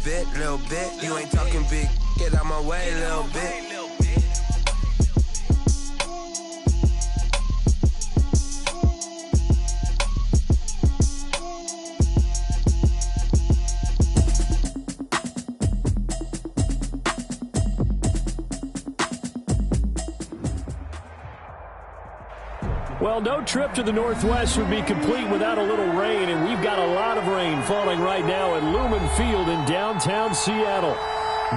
bit, little bit. You ain't talking big, get out my way, little bit. Well, no trip to the Northwest would be complete without a little rain, and we've got a lot of rain falling right now at Lumen Field in downtown Seattle.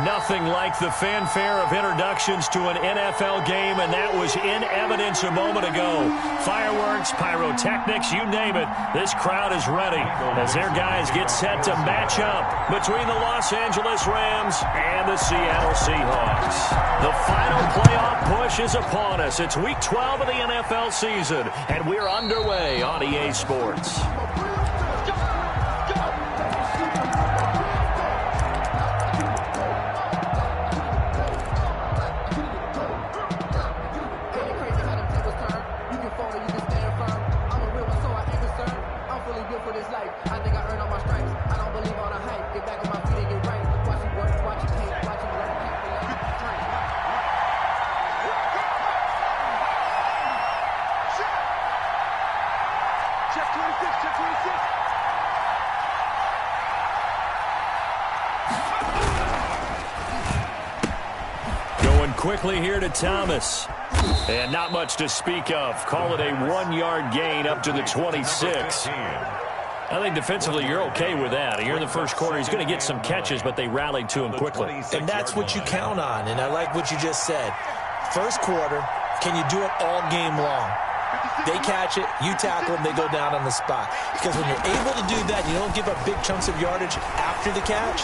Nothing like the fanfare of introductions to an NFL game, and that was in evidence a moment ago. Fireworks, pyrotechnics, you name it. This crowd is ready as their guys get set to match up between the Los Angeles Rams and the Seattle Seahawks. The final playoff push is upon us. It's Week 12 of the NFL season, and we're underway on EA Sports. Quickly here to Thomas. And not much to speak of. Call it a 1-yard gain up to the 26. I think defensively you're okay with that. Here in the first quarter, he's going to get some catches, but they rallied to him quickly. And that's what you count on, and I like what you just said. First quarter, can you do it all game long? They catch it, you tackle them, they go down on the spot. Because when you're able to do that, you don't give up big chunks of yardage after the catch.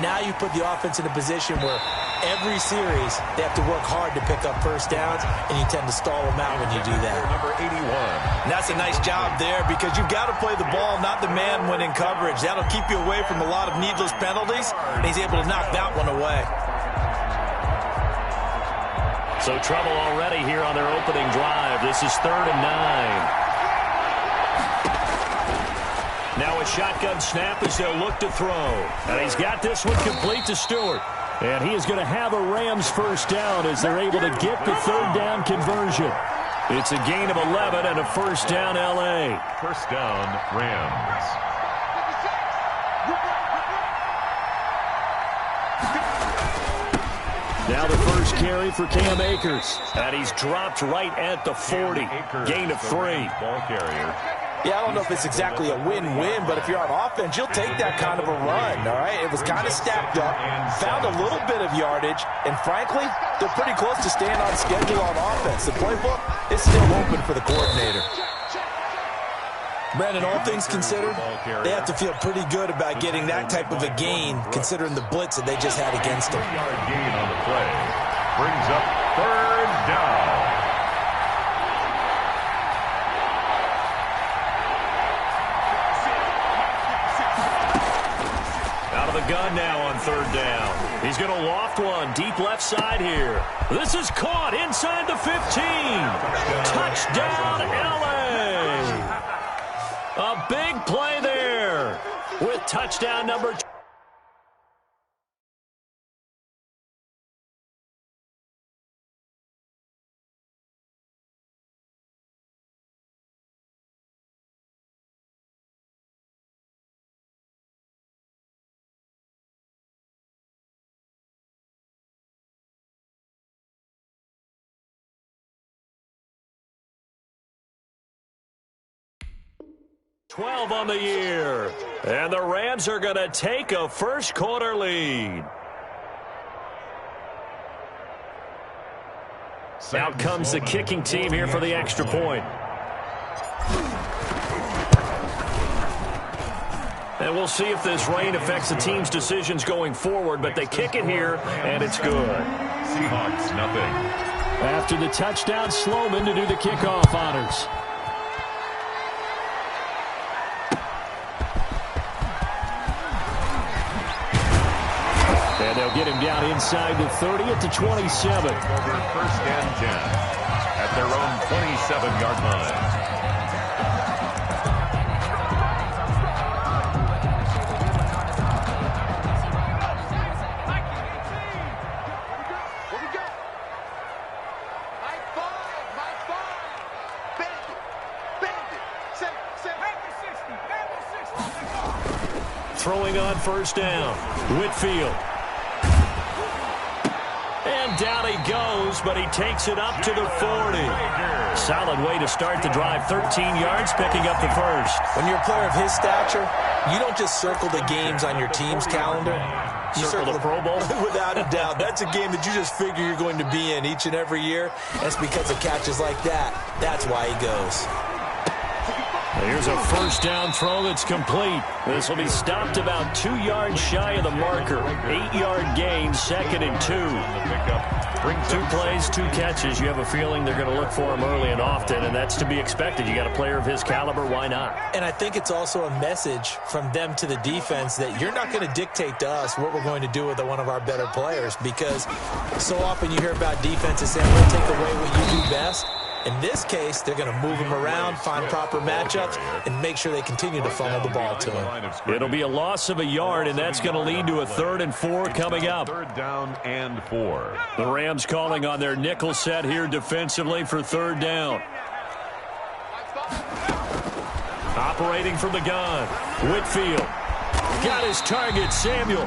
Now you put the offense in a position where every series they have to work hard to pick up first downs, and you tend to stall them out when you do that. Number 81. And that's a nice job there because you've got to play the ball, not the man when in coverage. That'll keep you away from a lot of needless penalties, and he's able to knock that one away. So trouble already here on their opening drive. This is 3rd and 9. Now a shotgun snap as they'll look to throw. And he's got this one complete to Stewart. And he is going to have a Rams first down as they're able to get the third down conversion. It's a gain of 11 and a first down L.A. First down, Rams. Now the first carry for Cam Akers. And he's dropped right at the 40. Gain of 3. Ball carrier. Yeah, I don't know if it's exactly a win-win, but if you're on offense, you'll take that kind of a run, all right? It was kind of stacked up, found a little bit of yardage, and frankly, they're pretty close to staying on schedule on offense. The playbook is still open for the coordinator. Brandon, all things considered, they have to feel pretty good about getting that type of a gain, considering the blitz that they just had against them. 3-yard gain on the play. Brings up 3rd down. The gun now on 3rd down. He's going to loft one deep left side here. This is caught inside the 15. Touchdown, L.A. A big play there with touchdown number 2. .12 on the year. And the Rams are going to take a first quarter lead. Out comes the kicking team here for the extra point. And we'll see if this rain affects the team's decisions going forward, but they kick it here, and it's good. Seahawks, nothing. After the touchdown, Sloman to do the kickoff honors. And they'll get him down inside the 30 at the 27. Over 1st and 10 at their own 27-yard line. throwing on first down. Whitfield. And down he goes, but he takes it up to the 40. Solid way to start the drive. 13 yards, picking up the first. When you're a player of his stature, you don't just circle the games on your team's calendar. You circle the Pro Bowl? Without a doubt. That's a game that you just figure you're going to be in each and every year. That's because of catches like that. That's why he goes. Here's a first down throw that's complete. This will be stopped about 2 yards shy of the marker. 8-yard gain, 2nd and 2. 2 plays, 2 catches. You have a feeling they're going to look for him early and often, and that's to be expected. You got a player of his caliber, why not? And I think it's also a message from them to the defense that you're not going to dictate to us what we're going to do with one of our better players, because so often you hear about defenses saying, we'll take away what you do best. In this case, they're going to move him around, find proper matchups, and make sure they continue to funnel the ball to him. It'll be a loss of a yard, and that's going to lead to a 3rd and 4 coming up. 3rd down and 4. The Rams calling on their nickel set here defensively for 3rd down. Operating from the gun, Whitfield. Got his target, Samuel.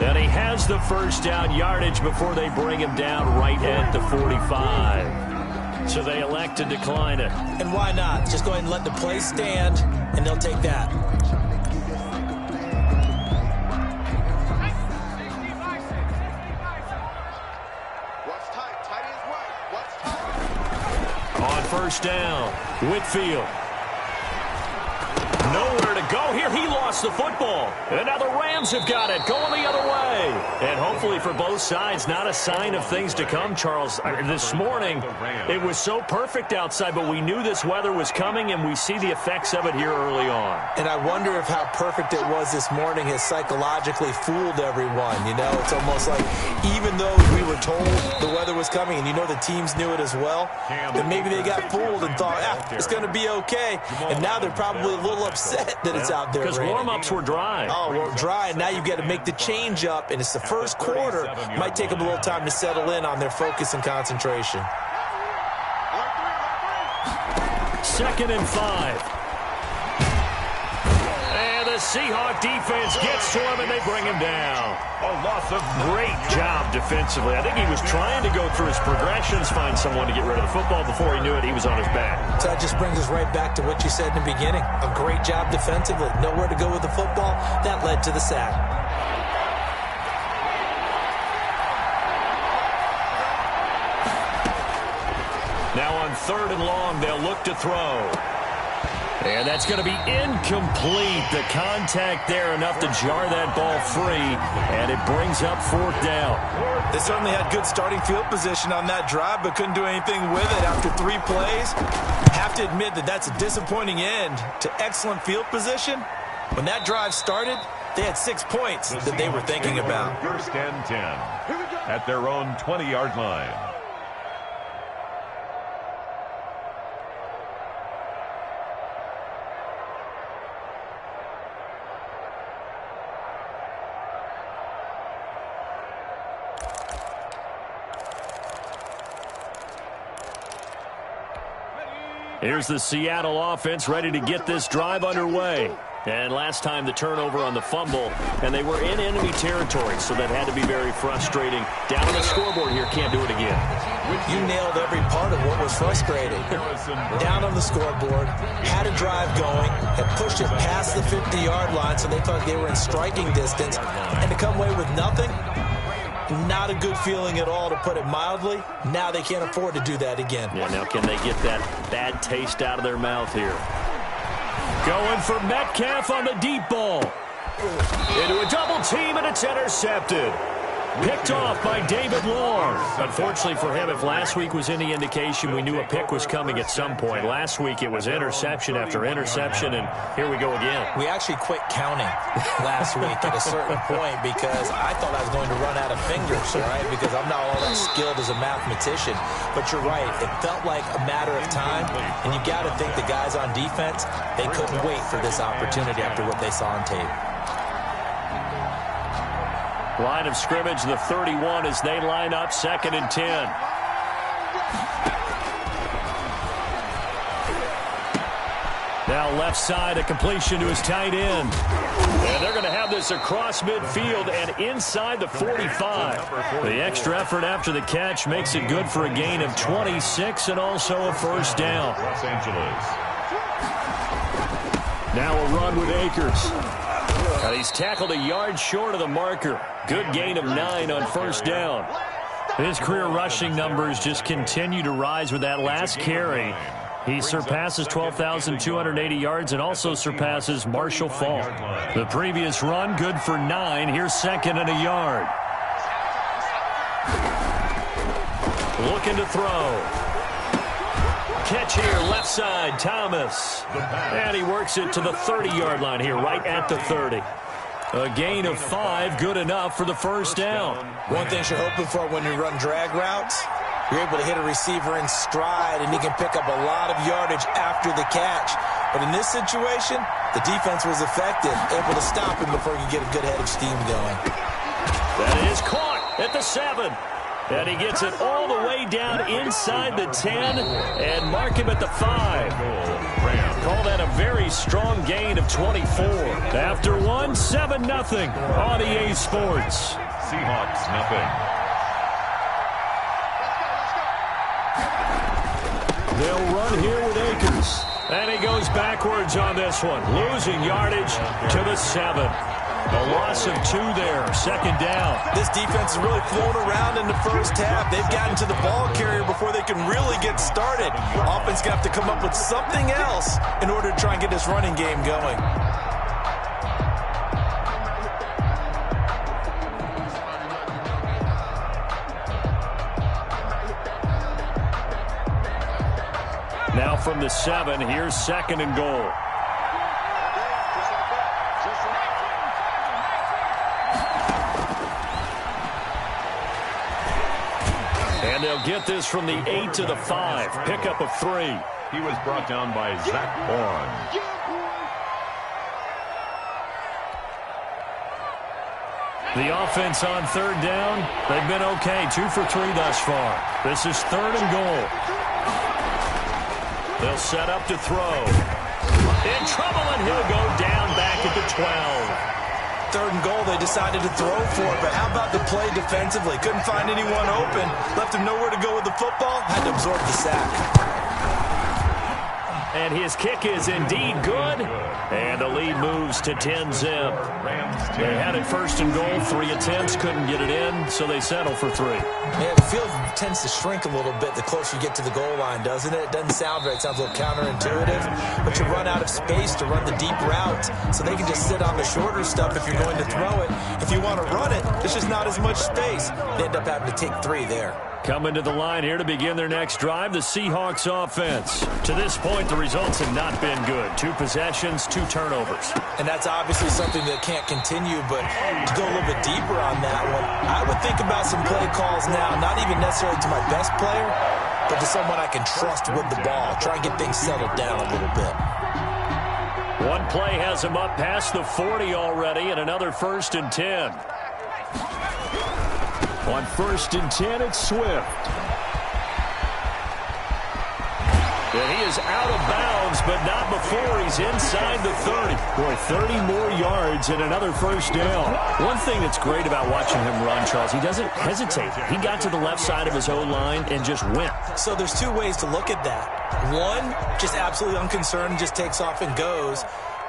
And he has the first down yardage before they bring him down right at the 45. So they elect to decline it. And why not? Just go ahead and let the play stand, and they'll take that. On first down, Whitfield. Nowhere to go here. He lost the football. And now the Rams have got it, going the other way. And hopefully for both sides, not a sign of things to come, Charles. This morning, it was so perfect outside, but we knew this weather was coming, and we see the effects of it here early on. And I wonder if how perfect it was this morning has psychologically fooled everyone. You know, it's almost like even though we were told the weather was coming, and you know the teams knew it as well, then maybe they got fooled and thought, it's going to be okay. And now they're probably a little upset that it's out there. Because warm-ups were dry. Oh, well, dry, and now you've got to make the change up, and it's the first quarter. Might take them a little time to settle in on their focus and concentration. 2nd and 5. And the Seahawk defense gets to him, and they bring him down. A loss of great job defensively. I think he was trying to go through his progressions, find someone to get rid of the football. Before he knew it, he was on his back. So that just brings us right back to what you said in the beginning. A great job defensively. Nowhere to go with the football. That led to the sack. Now on 3rd and long, they'll look to throw. And that's going to be incomplete. The contact there enough to jar that ball free, and it brings up 4th down. They certainly had good starting field position on that drive, but couldn't do anything with it after 3 plays. Have to admit that that's a disappointing end to excellent field position. When that drive started, they had 6 points that they were thinking about. 1st and 10 at their own 20-yard line. Here's the Seattle offense ready to get this drive underway. And last time the turnover on the fumble, and they were in enemy territory, so that had to be very frustrating. Down on the scoreboard here, can't do it again. You nailed every part of what was frustrating. Down on the scoreboard, had a drive going, had pushed it past the 50-yard line, so they thought they were in striking distance, and to come away with nothing, not a good feeling at all, to put it mildly. Now they can't afford to do that again. Yeah, now can they get that bad taste out of their mouth here? Going for Metcalf on the deep ball. Into a double team, and it's intercepted. Picked off by David Long. Unfortunately for him, if last week was any indication, we knew a pick was coming at some point. Last week it was interception after interception, and here we go again. We actually quit counting last week at a certain point because I thought I was going to run out of fingers, right? Because I'm not all that skilled as a mathematician. But you're right. It felt like a matter of time, and you got to think the guys on defense, they couldn't wait for this opportunity after what they saw on tape. Line of scrimmage, the 31 as they line up, 2nd and 10. Now left side, a completion to his tight end. And they're going to have this across midfield and inside the 45. The extra effort after the catch makes it good for a gain of 26 and also a first down. Los Angeles. Now a run with Akers. And he's tackled a yard short of the marker. Good gain of 9 on first down. His career rushing numbers just continue to rise with that last carry. He surpasses 12,280 yards and also surpasses Marshall Faulk. The previous run, good for 9. Here's second and a yard. Looking to throw. Catch here, left side, Thomas. And he works it to the 30-yard line here, right at the 30. A gain of 5, good enough for the first down. One thing you're hoping for when you run drag routes, you're able to hit a receiver in stride, and he can pick up a lot of yardage after the catch. But in this situation, the defense was effective, able to stop him before he could get a good head of steam going. That is caught at the 7. And he gets it all the way down inside the 10 and mark him at the 5. Call that a very strong gain of 24. After one, 7-0 on EA Sports. Seahawks, nothing. They'll run here with Akers. And he goes backwards on this one, losing yardage to the 7. A loss of 2 there, second down. This defense is really flown around in the first half. They've gotten to the ball carrier before they can really get started. Offense going to have to come up with something else in order to try and get this running game going. Now from the 7, here's second and goal. And they'll get this from the 8 to the 5. Pickup of 3. He was brought down by Zach Bourne. The offense on third down, they've been okay. 2 for 3 thus far. This is third and goal. They'll set up to throw. In trouble, and he'll go down back at the 12. Third and goal, they decided to throw for it, but how about the play defensively? Couldn't find anyone open, left him nowhere to go with the football, had to absorb the sack. And his kick is indeed good, and the lead moves to 10-zip. They had it first and goal, 3 attempts, couldn't get it in, so they settle for 3. Yeah, the field tends to shrink a little bit the closer you get to the goal line, doesn't it? It doesn't sound right. It sounds a little counterintuitive. But you run out of space to run the deep route, so they can just sit on the shorter stuff if you're going to throw it. If you want to run it, there's just not as much space. They end up having to take 3 there. Coming to the line here to begin their next drive, the Seahawks offense. To this point, the results have not been good. 2 possessions, 2 turnovers. And that's obviously something that can't continue, but to go a little bit deeper on that one, I would think about some play calls now, not even necessarily to my best player, but to someone I can trust with the ball. Try and get things settled down a little bit. One play has him up past the 40 already, and another 1st and 10. On 1st and 10, it's Swift. And he is out of bounds, but not before he's inside the 30. Boy, 30 more yards and another first down. One thing that's great about watching him run, Charles, he doesn't hesitate. He got to the left side of his O-line and just went. So there's 2 ways to look at that. One, just absolutely unconcerned, just takes off and goes.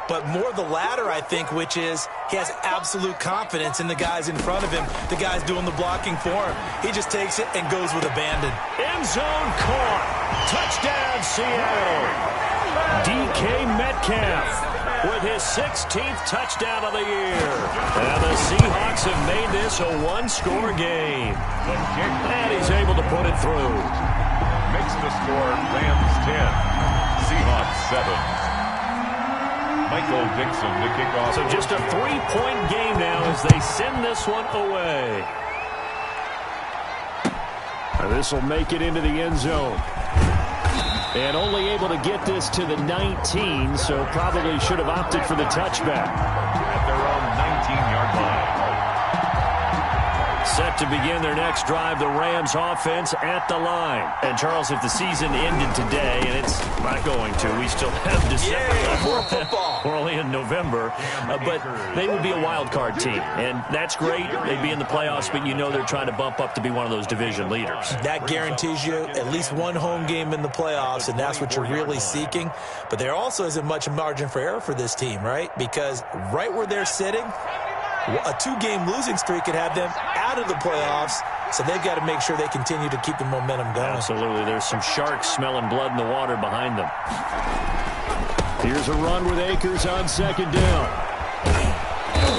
But more the latter, I think, which is he has absolute confidence in the guys in front of him, the guys doing the blocking for him. He just takes it and goes with abandon. End zone caught. Touchdown, Seattle. DK Metcalf with his 16th touchdown of the year. And the Seahawks have made this a 1-score game. And he's able to put it through. Makes the score Rams 10, Seahawks 7. Michael Dixon to kick off. So just a 3-point game now as they send this one away. And this will make it into the end zone. And only able to get this to the 19, so probably should have opted for the touchback. At their own 19-yard line. Set to begin their next drive, the Rams offense at the line. And, Charles, if the season ended today, and it's not going to, we still have December. More football. We're only in November. But they would be a wild card team. And that's great. They'd be in the playoffs, but you know they're trying to bump up to be one of those division leaders. That guarantees you at least one home game in the playoffs, and that's what you're really seeking. But there also isn't much margin for error for this team, right? Because right where they're sitting, a two-game losing streak could have them out of the playoffs, so they've got to make sure they continue to keep the momentum going. Absolutely. There's some sharks smelling blood in the water behind them. Here's a run with Akers on second down.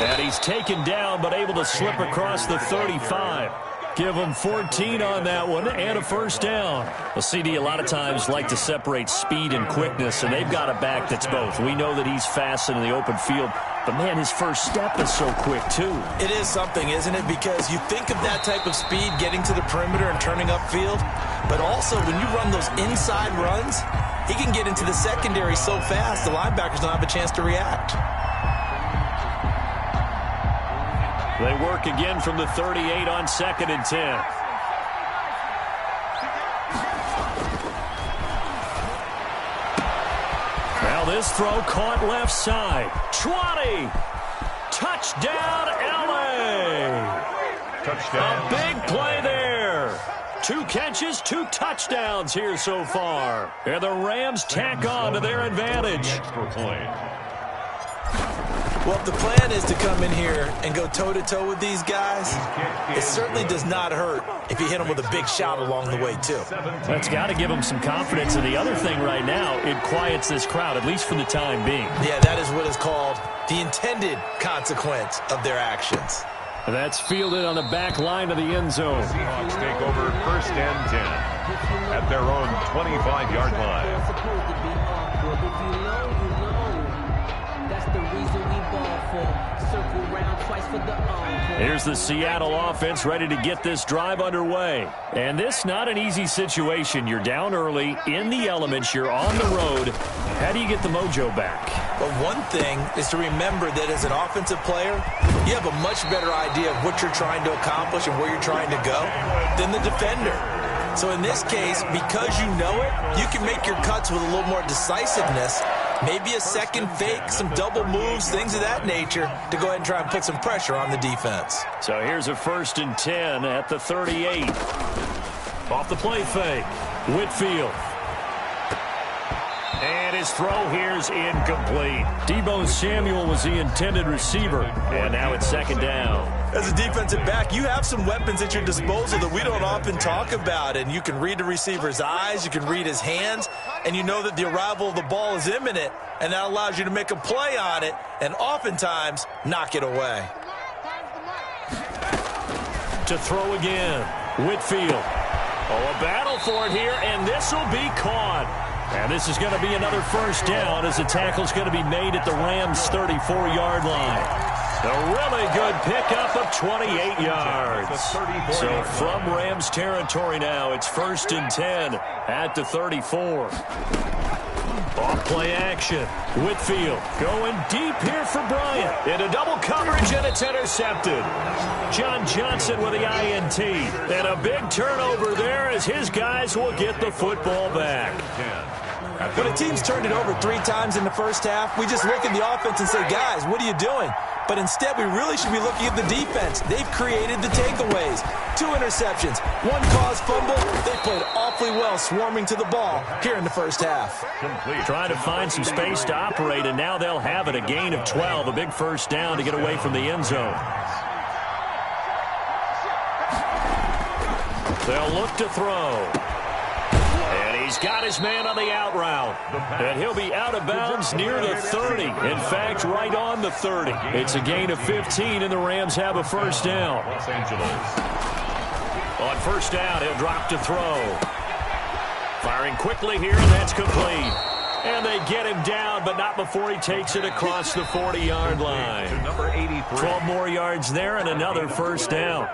And he's taken down, but able to slip across the 35. Give him 14 on that one and a first down. Well, CD, a lot of times like to separate speed and quickness, and they've got a back that's both. We know that he's fast in the open field, but, man, his first step is so quick, too. It is something, isn't it? Because you think of that type of speed getting to the perimeter and turning upfield, but also when you run those inside runs, he can get into the secondary so fast the linebackers don't have a chance to react. They work again from the 38 on 2nd and 10. Now this throw caught left side. 20. Touchdown, L.A. Touchdown. A big play there. 2 catches, 2 touchdowns here so far. And the Rams tack on to their advantage. Extra point. Well, if the plan is to come in here and go toe-to-toe with these guys, it certainly does not hurt if you hit them with a big shot along the way, too. That's got to give them some confidence. And the other thing right now, it quiets this crowd, at least for the time being. Yeah, that is what is called the intended consequence of their actions. That's fielded on the back line of the end zone. Seahawks take over 1st and 10 at their own 25-yard line. Here's the Seattle offense ready to get this drive underway. And this not an easy situation. You're down early, in the elements, you're on the road. How do you get the mojo back? But one thing is to remember that as an offensive player, you have a much better idea of what you're trying to accomplish and where you're trying to go than the defender. So in this case, because you know it, you can make your cuts with a little more decisiveness. Maybe a second fake, some double moves, things of that nature to go ahead and try and put some pressure on the defense. So here's a 1st and 10 at the 38. Off the play fake. Whitfield. And his throw here's incomplete. Deebo Samuel was the intended receiver. And now it's 2nd down. As a defensive back, you have some weapons at your disposal that we don't often talk about. And you can read the receiver's eyes, you can read his hands, and you know that the arrival of the ball is imminent. And that allows you to make a play on it and oftentimes knock it away. To throw again. Whitfield. Oh, a battle for it here, and this will be caught. And this is going to be another first down as the tackle's going to be made at the Rams' 34-yard line. A really good pickup of 28 yards. So from Rams territory now, it's 1st and 10 at the 34. Off play action. Whitfield going deep here for Bryant. Into double coverage, and it's intercepted. John Johnson with the INT. And a big turnover there as his guys will get the football back. When a team's turned it over 3 times in the first half, we just look at the offense and say, guys, what are you doing? But instead, we really should be looking at the defense. They've created the takeaways. 2 interceptions, 1 caused fumble. They played awfully well swarming to the ball here in the first half. Trying to find some space to operate, and now they'll have it. A gain of 12, a big first down to get away from the end zone. They'll look to throw. And he's got his man on the out route. And he'll be out of bounds near the 30. In fact, right on the 30. It's a gain of 15, and the Rams have a first down. Los Angeles. On first down, he'll drop to throw. Firing quickly here, and that's complete. And they get him down, but not before he takes it across the 40-yard line. To number 83. 12 more yards there and another first down.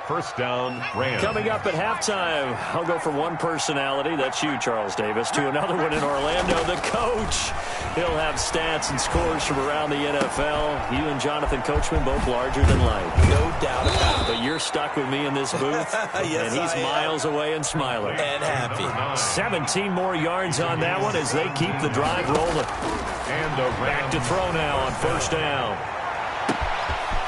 First down, Rams. Coming up at halftime, I'll go from one personality, that's you, Charles Davis, to another one in Orlando, the coach. He'll have stats and scores from around the NFL. You and Jonathan Coachman both larger than life. No doubt about it. But you're you're stuck with me in this booth. Yes, and he's miles away and smiling. And happy. 17 more yards on that one as they keep the drive rolling. And back to throw now on first down.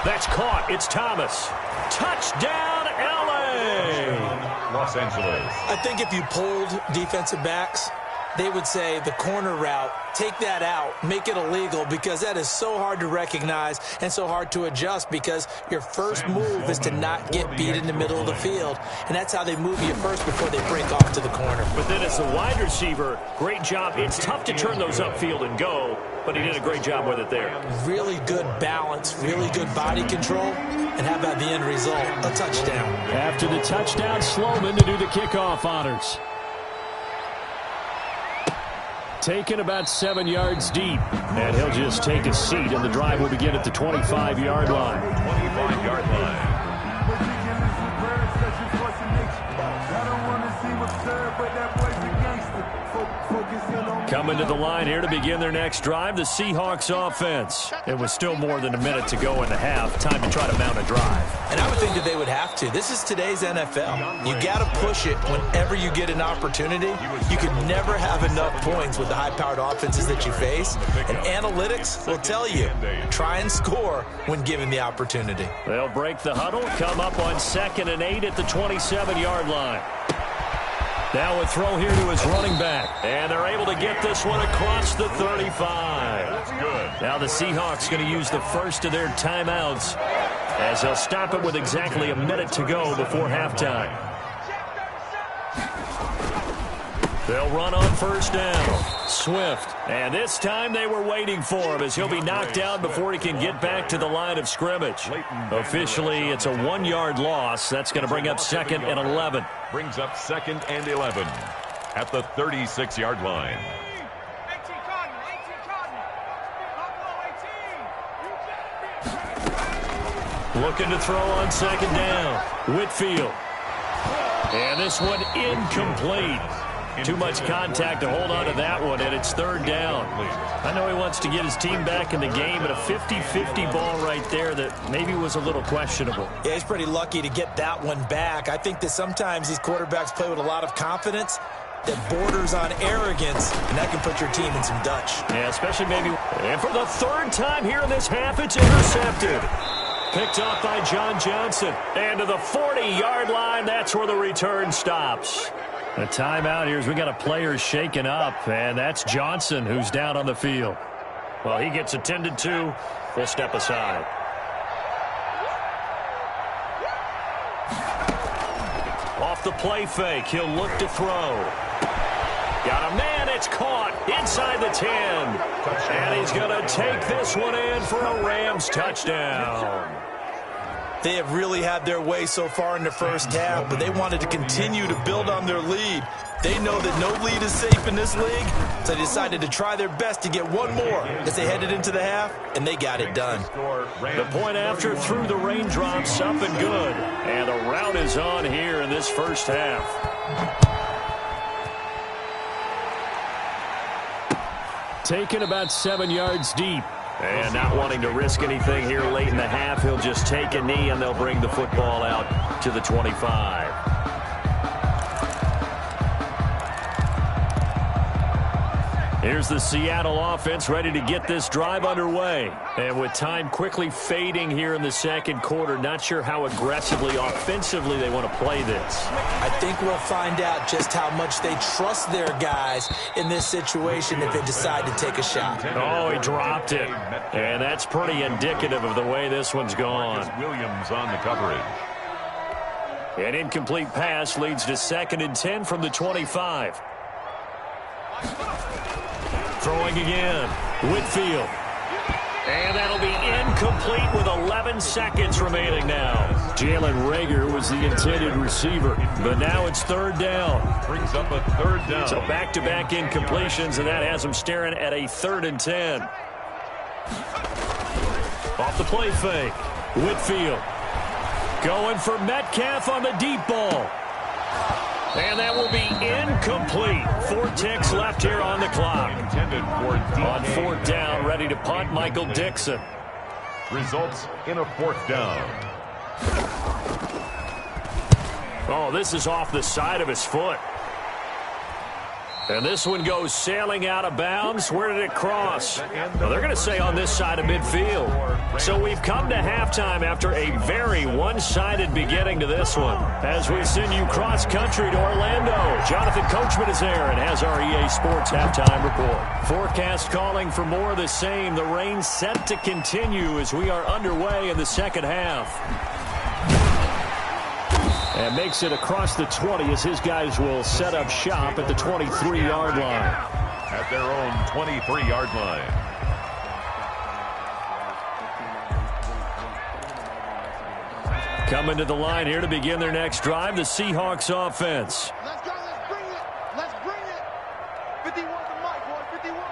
That's caught. It's Thomas. Touchdown, L.A. Los Angeles. I think if you polled defensive backs, they would say the corner route, take that out, make it illegal, because that is so hard to recognize and so hard to adjust, because your first move is to not get beat in the middle of the field. And that's how they move you first before they break off to the corner. But then as the wide receiver, great job. It's tough to turn those upfield and go, but he did a great job with it there. Really good balance, really good body control. And how about the end result? A touchdown. After the touchdown, Sloman to do the kickoff honors. Taken about 7 yards deep. And he'll just take a seat, and the drive will begin at the 25-yard line. 25-yard line. Coming to the line here to begin their next drive, the Seahawks offense. It was still more than a minute to go in the half. Time to try to mount a drive. And I would think that they would have to. This is today's NFL. You got to push it whenever you get an opportunity. You could never have enough points with the high-powered offenses that you face. And analytics will tell you, try and score when given the opportunity. They'll break the huddle, come up on 2nd and 8 at the 27-yard line. Now a throw here to his running back. And they're able to get this one across the 35. That's good. Now the Seahawks going to use the first of their timeouts as they'll stop it with exactly a minute to go before halftime. They'll run on first down. Swift. And this time they were waiting for him as he'll be knocked down before he can get back to the line of scrimmage. Officially, it's a 1-yard loss. That's going to bring up 2nd and 11. Brings up 2nd and 11 at the 36-yard line. Looking to throw on 2nd down. Whitfield. And this one incomplete. Too much contact to hold on to that one, and it's 3rd down. I know he wants to get his team back in the game, but a 50-50 ball right there that maybe was a little questionable. Yeah, he's pretty lucky to get that one back. I think that sometimes these quarterbacks play with a lot of confidence that borders on arrogance, and that can put your team in some Dutch. Yeah, especially maybe. And for the 3rd time here in this half, it's intercepted. Picked off by John Johnson. And to the 40-yard line, that's where the return stops. A timeout here as we got a player shaken up, and that's Johnson who's down on the field. Well, he gets attended to. We'll step aside. Off the play fake, he'll look to throw. Got a man, it's caught inside the 10. And he's going to take this one in for a Rams touchdown. They have really had their way so far in the first half, but they wanted to continue to build on their lead. They know that no lead is safe in this league, so they decided to try their best to get one more as they headed into the half, and they got it done. The point after through the raindrops, up and good. And the route is on here in this first half. Taken about 7 yards deep. And not wanting to risk anything here late in the half, he'll just take a knee and they'll bring the football out to the 25. Here's the Seattle offense ready to get this drive underway. And with time quickly fading here in the second quarter, not sure how aggressively, offensively they want to play this. I think we'll find out just how much they trust their guys in this situation if they decide to take a shot. Oh, he dropped it. And that's pretty indicative of the way this one's gone. Williams on the coverage. An incomplete pass leads to 2nd and 10 from the 25. Throwing again. Whitfield. And that'll be incomplete with 11 seconds remaining now. Jalen Reagor was the intended receiver, but now it's 3rd down. Brings up a 3rd down. So back-to-back incompletions, and that has him staring at a 3rd and 10. Off the play fake. Whitfield. Going for Metcalf on the deep ball. And that will be incomplete. 4 ticks left here on the clock. On 4th down, ready to punt, Michael Dickson. Results in a 4th down. Oh, this is off the side of his foot. And this one goes sailing out of bounds. Where did it cross? Well, they're going to say on this side of midfield. So we've come to halftime after a very one-sided beginning to this one. As we send you cross-country to Orlando, Jonathan Coachman is there and has our EA Sports halftime report. Forecast calling for more of the same. The rain set to continue as we are underway in the second half. And makes it across the 20 as his guys will set up shop at the 23-yard line. At their own 23-yard line. Coming to the line here to begin their next drive, the Seahawks offense. Let's go, let's bring it. Let's bring it. 51 to Mike, boy, 51.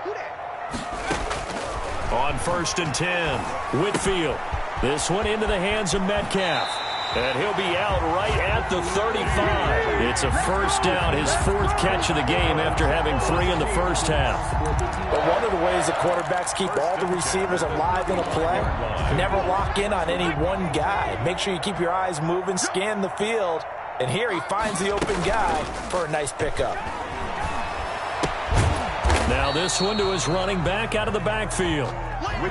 Who that? On 1st and 10, Whitfield. This one into the hands of Metcalf. And he'll be out right at the 35. It's a first down, his 4th catch of the game after having 3 in the first half. But one of the ways the quarterbacks keep all the receivers alive in a play, never lock in on any one guy. Make sure you keep your eyes moving, scan the field. And here he finds the open guy for a nice pickup. Now this one to his running back out of the backfield.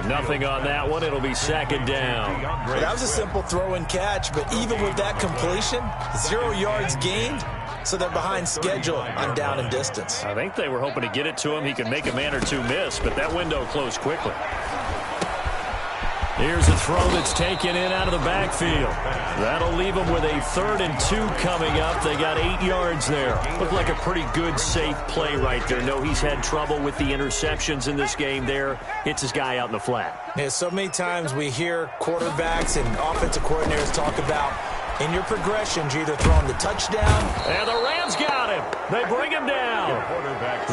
Nothing on that one. It'll be 2nd down. Well, that was a simple throw and catch, but even with that completion, 0 yards gained, so they're behind schedule on down and distance. I think they were hoping to get it to him. He could make a man or two miss, but that window closed quickly. Here's a throw that's taken in out of the backfield. That'll leave them with a 3rd and 2 coming up. They got 8 yards there. Looked like a pretty good, safe play right there. No, he's had trouble with the interceptions in this game there. Hits his guy out in the flat. Yeah, so many times we hear quarterbacks and offensive coordinators talk about in your progressions, you're either throwing the touchdown. And the Rams got him. They bring him down.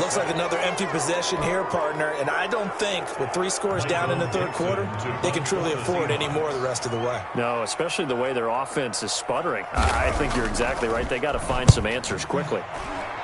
Looks like another empty possession here, partner. And I don't think with 3 scores down in the 3rd quarter, they can truly afford any more the rest of the way. No, especially the way their offense is sputtering. I think you're exactly right. They got to find some answers quickly.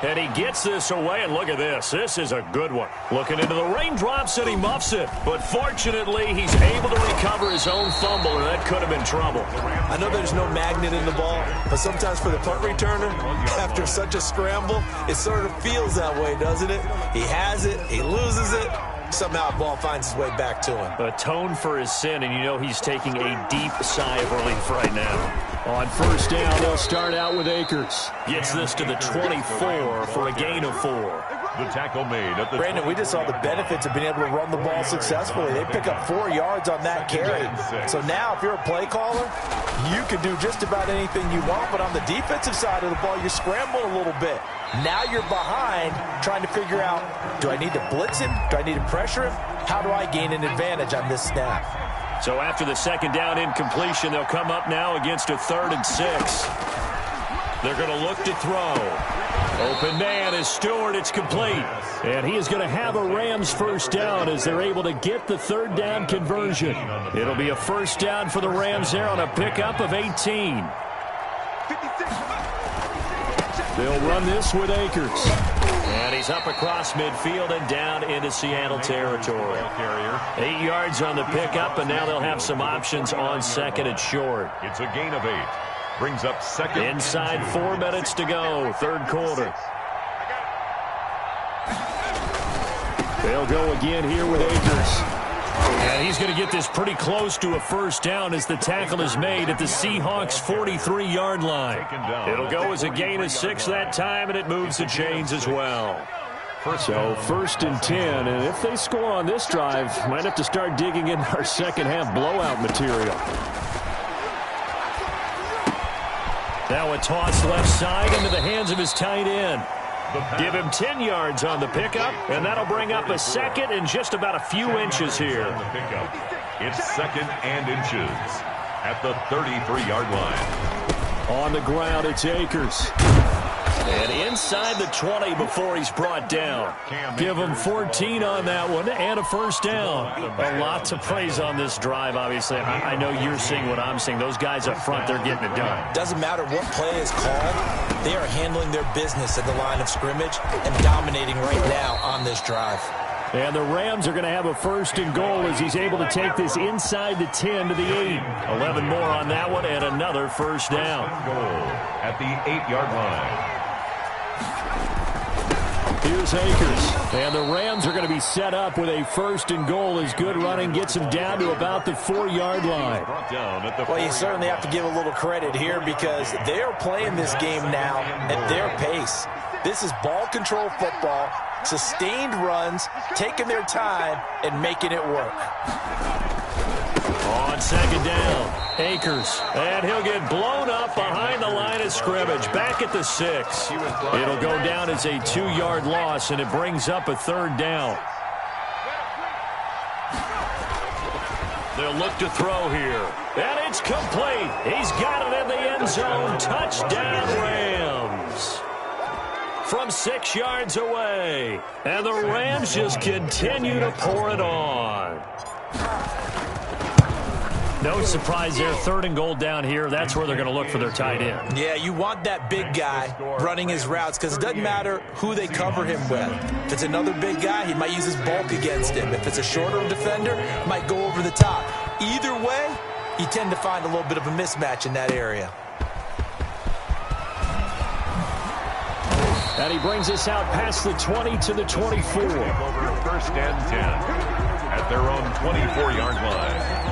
And he gets this away, and look at this. This is a good one. Looking into the raindrops, and he muffs it. But fortunately, he's able to recover his own fumble, or that could have been trouble. I know there's no magnet in the ball, but sometimes for the punt returner, after such a scramble, it sort of feels that way, doesn't it? He has it, he loses it. Somehow the ball finds its way back to him. Atone for his sin, and you know he's taking a deep sigh of relief right now. On 1st down, they'll start out with Akers. Gets this to the 24 for a gain of 4. The tackle made at the Brandon, we just saw the benefits of being able to run the ball successfully. They pick up 4 yards on that carry. So now if you're a play caller, you can do just about anything you want, but on the defensive side of the ball, you're scrambling a little bit. Now you're behind trying to figure out, do I need to blitz him? Do I need to pressure him? How do I gain an advantage on this snap? So after the 2nd down incompletion, they'll come up now against a 3rd and 6. They're going to look to throw. Open man is Stewart. It's complete. And he is going to have a Rams 1st down as they're able to get the 3rd down conversion. It'll be a 1st down for the Rams there on a pickup of 18. They'll run this with Akers. And he's up across midfield and down into Seattle territory. 8 yards on the pickup, and now they'll have some options on 2nd and short. It's a gain of 8. Brings up 2nd. Inside 4 minutes to go, 3rd quarter. They'll go again here with Akers. And he's going to get this pretty close to a 1st down as the tackle is made at the Seahawks' 43-yard line. It'll go as a gain of 6 that time, and it moves the chains as well. So 1st and 10, and if they score on this drive, might have to start digging into our second-half blowout material. Now a toss left side into the hands of his tight end. Give him 10 yards on the pickup, and that'll bring up a 2nd and just about a few inches here. It's 2nd and inches at the 33-yard line. On the ground, it's Akers. And inside the 20 before he's brought down. Give him 14 on that one and a 1st down. A lot to praise on this drive, obviously. I know you're seeing what I'm seeing. Those guys up front, they're getting it done. Doesn't matter what play is called. They are handling their business at the line of scrimmage and dominating right now on this drive. And the Rams are going to have a first and goal as he's able to take this inside the 10 to the 8. 11 more on that one and another first down. Goal at the 8-yard line. Here's Akers. And the Rams are going to be set up with a first and goal as good running gets them down to about the 4-yard line. Well, you certainly have to give a little credit here because they're playing this game now at their pace. This is ball control football, sustained runs, taking their time, and making it work. On second down, Akers, and he'll get blown up behind the line of scrimmage, back at the 6. It'll go down as a 2-yard loss, and it brings up a third down. They'll look to throw here, and it's complete. He's got it in the end zone. Touchdown, Rams. From 6 yards away, and the Rams just continue to pour it on. No surprise there. Third and goal down here. That's where they're going to look for their tight end. Yeah, you want that big guy running his routes because it doesn't matter who they cover him with. If it's another big guy, he might use his bulk against him. If it's a shorter defender, he might go over the top. Either way, you tend to find a little bit of a mismatch in that area. And he brings us out past the 20 to the 24. Over first and 10 at their own 24-yard line.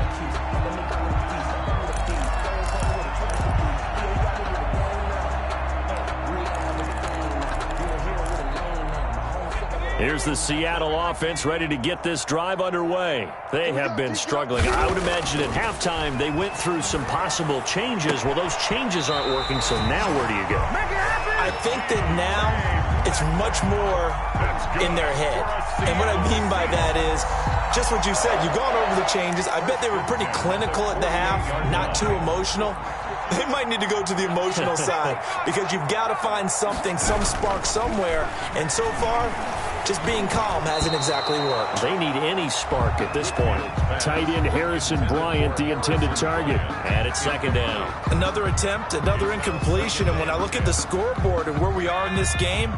Here's the Seattle offense ready to get this drive underway. They have been struggling. I would imagine at halftime they went through some possible changes. Well, those changes aren't working, so now where do you go? I think that now it's much more in their head. And what I mean by that is just what you said. You've gone over the changes. I bet they were pretty clinical at the half, not too emotional. They might need to go to the emotional side because you've got to find something, some spark somewhere. And so far, just being calm hasn't exactly worked. They need any spark at this point. Tight end Harrison Bryant, the intended target. And it's second down. Another attempt, another incompletion. And when I look at the scoreboard and where we are in this game,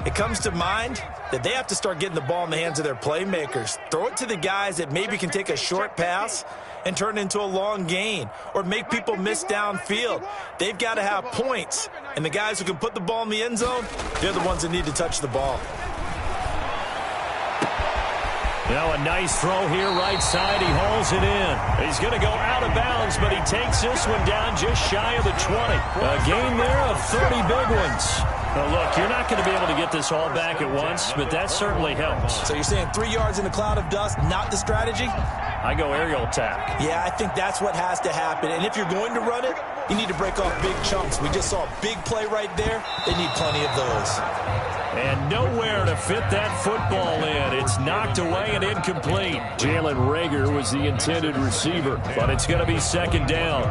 it comes to mind that they have to start getting the ball in the hands of their playmakers. Throw it to the guys that maybe can take a short pass and turn it into a long gain or make people miss downfield. They've got to have points. And the guys who can put the ball in the end zone, they're the ones that need to touch the ball. Now a nice throw here right side. He hauls it in. He's going to go out of bounds, but he takes this one down just shy of the 20. A gain there of 30 big ones. Now look, you're not going to be able to get this all back at once, but that certainly helps. So you're saying 3 yards in a cloud of dust, not the strategy? I go aerial attack. Yeah, I think that's what has to happen. And if you're going to run it, you need to break off big chunks. We just saw a big play right there. They need plenty of those. And nowhere to fit that football in. It's knocked away and incomplete. Jalen Reagor was the intended receiver, but it's going to be second down.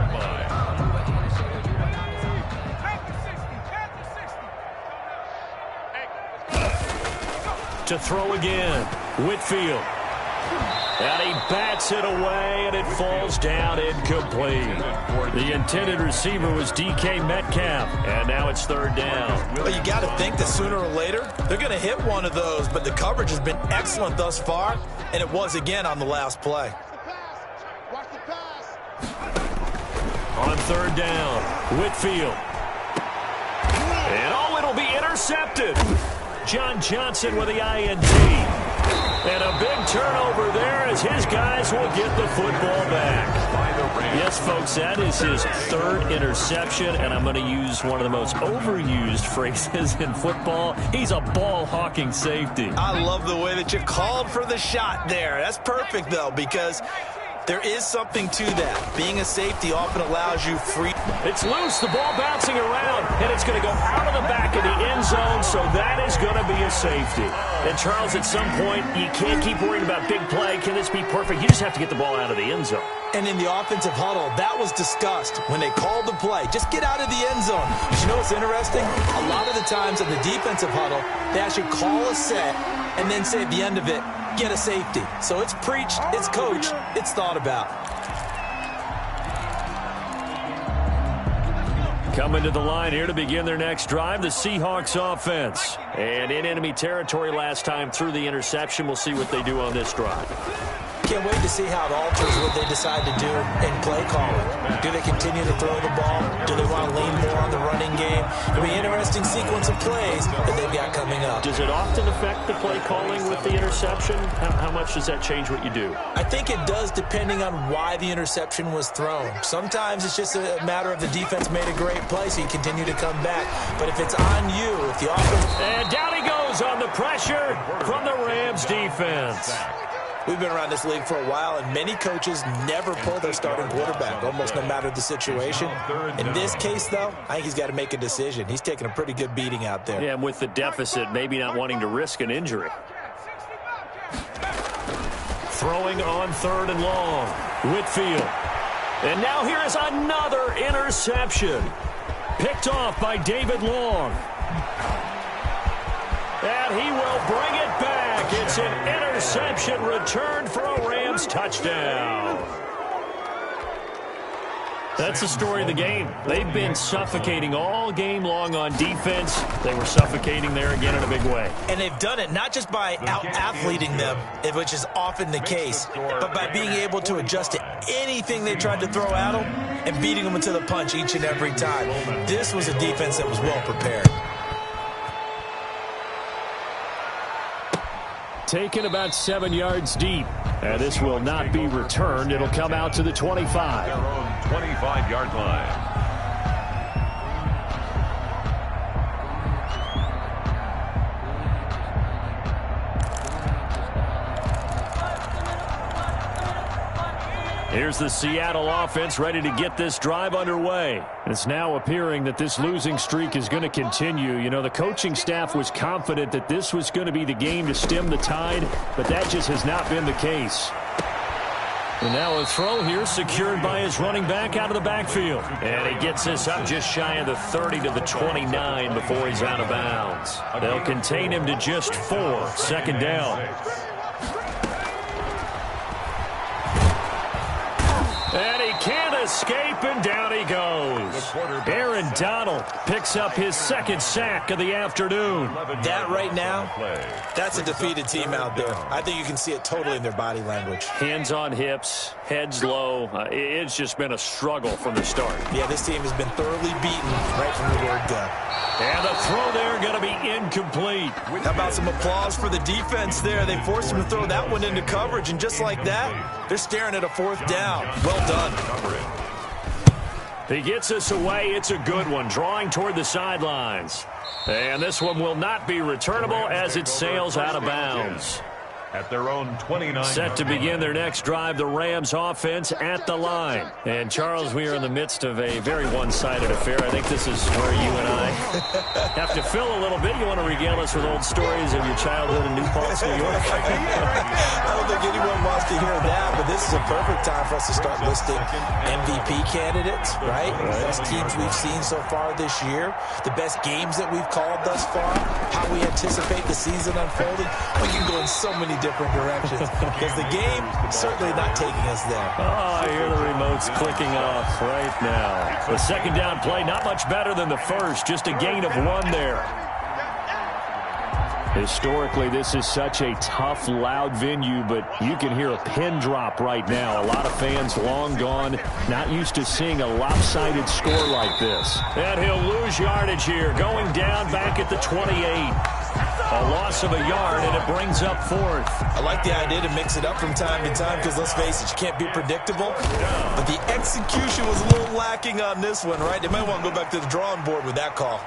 To throw again, Whitfield. And he bats it away, and it falls down incomplete. The intended receiver was DK Metcalf, and now it's third down. Well, you got to think that sooner or later, they're going to hit one of those, but the coverage has been excellent thus far, and it was again on the last play. On third down, Whitfield. And it'll be intercepted. John Johnson with the INT. And a big turnover there as his guys will get the football back. Yes, folks, that is his third interception, and I'm going to use one of the most overused phrases in football. He's a ball-hawking safety. I love the way that you called for the shot there. That's perfect, though, because there is something to that. Being a safety often allows you free. It's loose, the ball bouncing around, and it's going to go out of the back of the end zone, so that is going to be a safety. And, Charles, at some point, you can't keep worrying about big play. Can this be perfect? You just have to get the ball out of the end zone. And in the offensive huddle, that was discussed when they called the play. Just get out of the end zone. But you know what's interesting? A lot of the times in the defensive huddle, they actually call a set and then say at the end of it, get a safety. So it's preached, it's coached, it's thought about. Coming to the line here to begin their next drive, the Seahawks offense. And in enemy territory last time through the interception. We'll see what they do on this drive. Can't wait to see how it alters what they decide to do in play calling. Do they continue to throw the ball? Do they want to lean more on the running game? It'll be an interesting sequence of plays that they've got coming up. Does it often affect the play calling with the interception? How much does that change what you do? I think it does depending on why the interception was thrown. Sometimes it's just a matter of the defense made a great play, so you continue to come back. But if it's on you, if the offense... And down he goes on the pressure from the Rams defense. We've been around this league for a while, and many coaches never pull their starting quarterback, almost no matter the situation. In this case, though, I think he's got to make a decision. He's taking a pretty good beating out there. Yeah, and with the deficit, maybe not wanting to risk an injury. Throwing on 3rd and long. Whitfield. And now here is another interception. Picked off by David Long. And he will bring it back. It's an interception returned for a Rams touchdown. That's the story of the game. They've been suffocating all game long on defense. They were suffocating there again in a big way. And they've done it not just by out-athleting them, which is often the case, but by being able to adjust to anything they tried to throw at them and beating them into the punch each and every time. This was a defense that was well prepared. Taken about 7 yards deep. And this will not be returned. It'll come out to the 25. Their own 25-yard line. Here's the Seattle offense ready to get this drive underway. It's now appearing that this losing streak is going to continue. You know, the coaching staff was confident that this was going to be the game to stem the tide, but that just has not been the case. And now a throw here secured by his running back out of the backfield. And he gets this up just shy of the 30 to the 29 before he's out of bounds. They'll contain him to just 4. 2nd down. And he can't escape, and down he goes. Aaron Donald picks up his 2nd sack of the afternoon. That right now, that's a defeated team out there. I think you can see it totally in their body language. Hands on hips, heads low. It's just been a struggle from the start. Yeah, this team has been thoroughly beaten right from the word go. And the throw there going to be incomplete. How about some applause for the defense there? They forced him to throw that one into coverage, and just like that, they're staring at a 4th down. Well done. He gets us away. It's a good one, drawing toward the sidelines. And this one will not be returnable as it sails out of bounds. At their own 29. Set to begin their next drive, the Rams offense at the line. And, Charles, we are in the midst of a very one-sided affair. I think this is where you and I have to fill a little bit. You want to regale us with old stories of your childhood in New Paltz, New York? I don't think anyone wants to hear that, but this is a perfect time for us to start listing MVP candidates, right? The best teams we've seen so far this year, the best games that we've called thus far, how we anticipate the season unfolding. We can go in so many different directions because the game certainly not taking us there. Oh, I hear the remotes clicking off right now. The 2nd down play, not much better than the first, just a gain of 1 there. Historically, this is such a tough, loud venue, but you can hear a pin drop right now. A lot of fans long gone, not used to seeing a lopsided score like this. And he'll lose yardage here, going down back at the 28. A loss of a yard, and it brings up 4th. I like the idea to mix it up from time to time because, let's face it, you can't be predictable. But the execution was a little lacking on this one, right? They might want to go back to the drawing board with that call.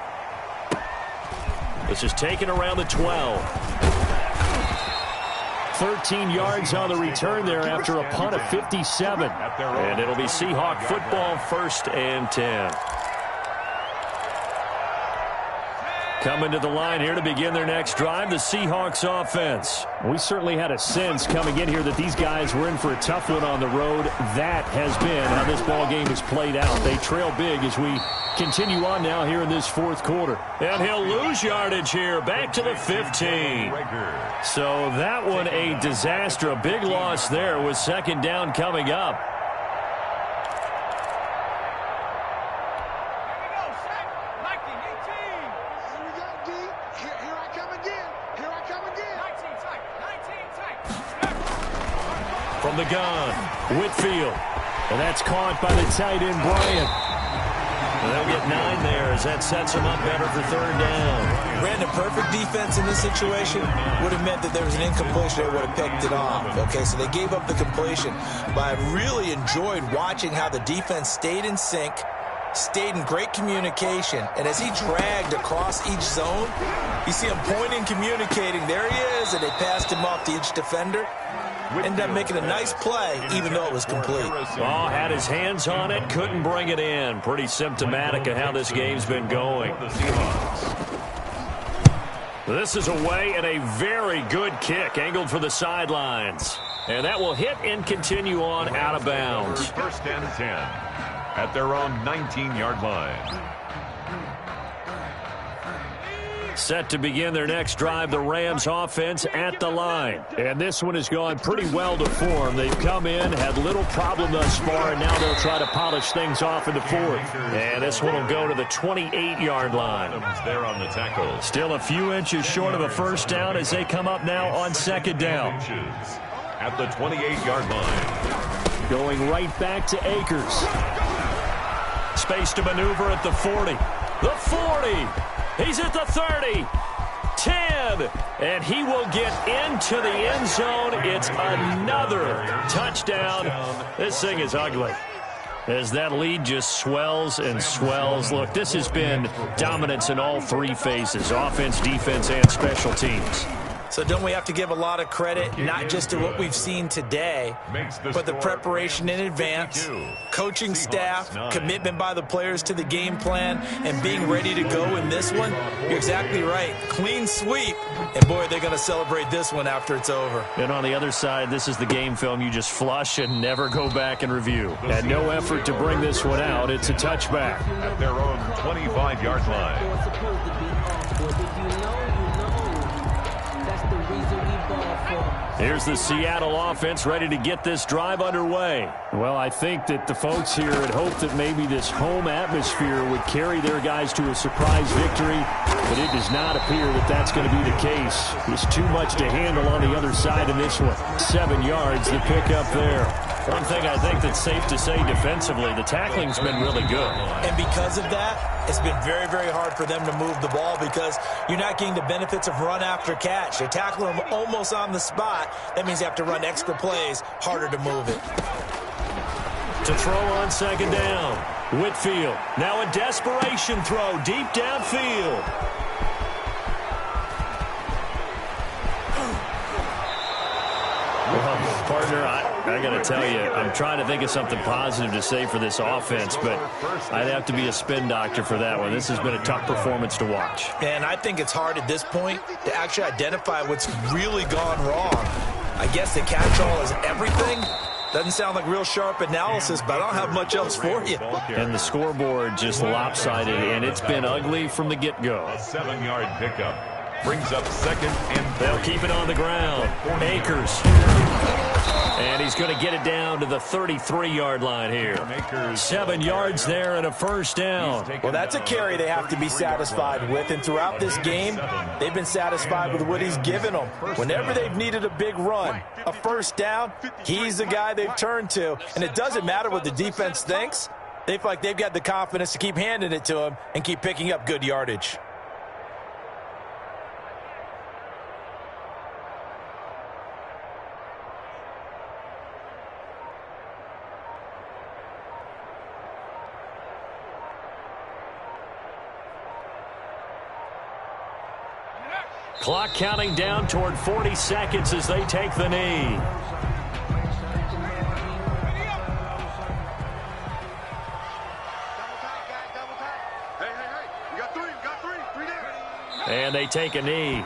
This is taken around the 12. 13 yards on the return there after a punt of 57. And it'll be Seahawk football, 1st and 10. Coming to the line here to begin their next drive, the Seahawks offense. We certainly had a sense coming in here that these guys were in for a tough one on the road. That has been how this ball game has played out. They trail big as we continue on now here in this 4th quarter. And he'll lose yardage here, back to the 15. So that one a disaster, a big loss there with 2nd down coming up. From the gun, Whitfield. And that's caught by the tight end, Bryant. And they'll get 9 there as that sets them up better for third down. Brandon, perfect defense in this situation would have meant that there was an incompletion. They would have picked it off. Okay, so they gave up the completion. But I really enjoyed watching how the defense stayed in sync, stayed in great communication. And as he dragged across each zone, you see him pointing, communicating. There he is, and they passed him off to each defender. Ended up making a nice play, even though it was complete. Oh, had his hands on it, couldn't bring it in. Pretty symptomatic of how this game's been going. This is away and a very good kick, angled for the sidelines. And that will hit and continue on out of bounds. First and 10 at their own 19-yard line. Set to begin their next drive, the Rams offense at the line. And this one has gone pretty well to form. They've come in, had little problem thus far, and now they'll try to polish things off in the fourth. And this one will go to the 28-yard line. There on the tackle. Still a few inches short of a first down as they come up now on second down. At the 28-yard line. Going right back to Akers. Space to maneuver at the 40. The 40. He's at the 30, 10, and he will get into the end zone. It's another touchdown. This thing is ugly as that lead just swells and swells. Look, this has been dominance in all 3 phases, offense, defense, and special teams. So don't we have to give a lot of credit, not just to what we've seen today, but the preparation in advance, coaching staff, commitment by the players to the game plan, and being ready to go in this one? You're exactly right. Clean sweep, and boy, they're going to celebrate this one after it's over. And on the other side, this is the game film you just flush and never go back and review. And no effort to bring this one out. It's a touchback. At their own 25-yard line. Here's the Seattle offense ready to get this drive underway. Well, I think that the folks here had hoped that maybe this home atmosphere would carry their guys to a surprise victory, but it does not appear that that's going to be the case. There's too much to handle on the other side in this one. 7 yards, the pickup there. One thing I think that's safe to say defensively, the tackling's been really good. And because of that, it's been very, very hard for them to move the ball because you're not getting the benefits of run after catch. They tackle them almost on the spot. That means you have to run extra plays, harder to move it. To throw on second down, Whitfield. Now a desperation throw deep downfield. Well, partner, I got to tell you, I'm trying to think of something positive to say for this offense, but I'd have to be a spin doctor for that one. This has been a tough performance to watch. And I think it's hard at this point to actually identify what's really gone wrong. I guess the catch-all is everything. Doesn't sound like real sharp analysis, but I don't have much else for you. And the scoreboard just lopsided, and it's been ugly from the get-go. A 7-yard pickup brings up second and 3. They'll keep it on the ground. Akers. And he's going to get it down to the 33-yard line here. 7 yards there and a first down. Well, that's a carry they have to be satisfied with. And throughout this game, they've been satisfied with what he's given them. Whenever they've needed a big run, a first down, he's the guy they've turned to. And it doesn't matter what the defense thinks. They feel like they've got the confidence to keep handing it to him and keep picking up good yardage. Clock counting down toward 40 seconds as they take the knee. And they take a knee.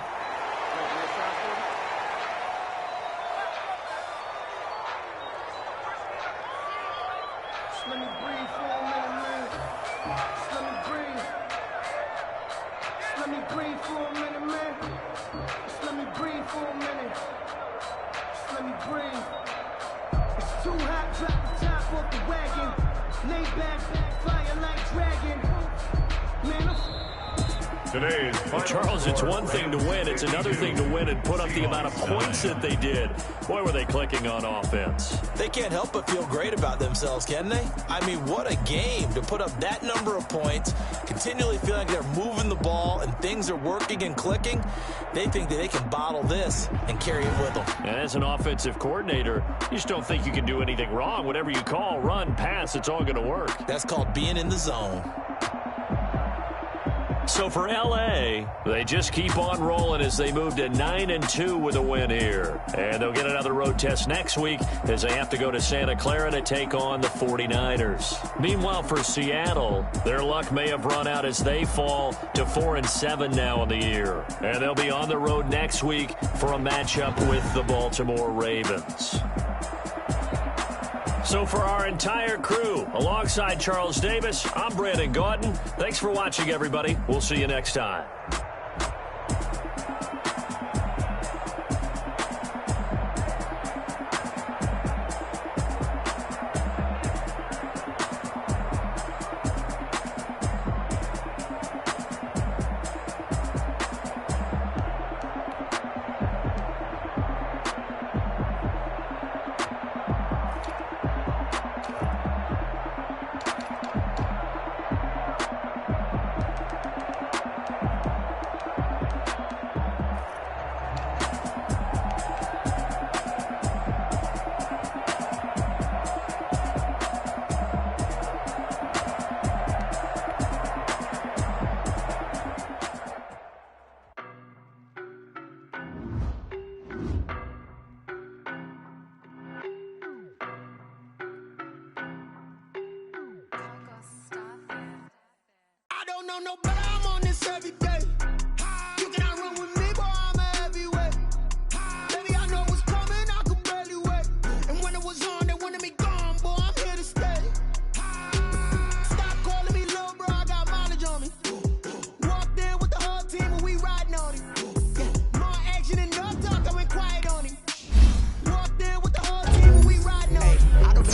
today's final Charles, it's score. one thing to win. It's another thing to win and put up the amount of points that they did. Boy, were they clicking on offense. They can't help but feel great about themselves, can they? I mean, what a game to put up that number of points, continually feeling like they're moving the ball and things are working and clicking. They think that they can bottle this and carry it with them. And as an offensive coordinator, you just don't think you can do anything wrong. Whatever you call, run, pass, it's all going to work. That's called being in the zone. So for L.A., they just keep on rolling as they move to 9-2 with a win here. And they'll get another road test next week as they have to go to Santa Clara to take on the 49ers. Meanwhile, for Seattle, their luck may have run out as they fall to 4-7 now in the year. And they'll be on the road next week for a matchup with the Baltimore Ravens. So for our entire crew, alongside Charles Davis, I'm Brandon Gaudin. Thanks for watching, everybody. We'll see you next time. No, but I'm on this every day. You cannot run with me, boy, I'm a heavyweight. Baby, I know what's coming, I could barely wait. And when it was on, they wanted me gone, boy, I'm here to stay. Stop calling me little bro, I got mileage on me. Walked in with the whole team and we riding on him. Yeah, more action and no talk, I went quiet on him. Walked in with the whole team and we riding on him. I don't know.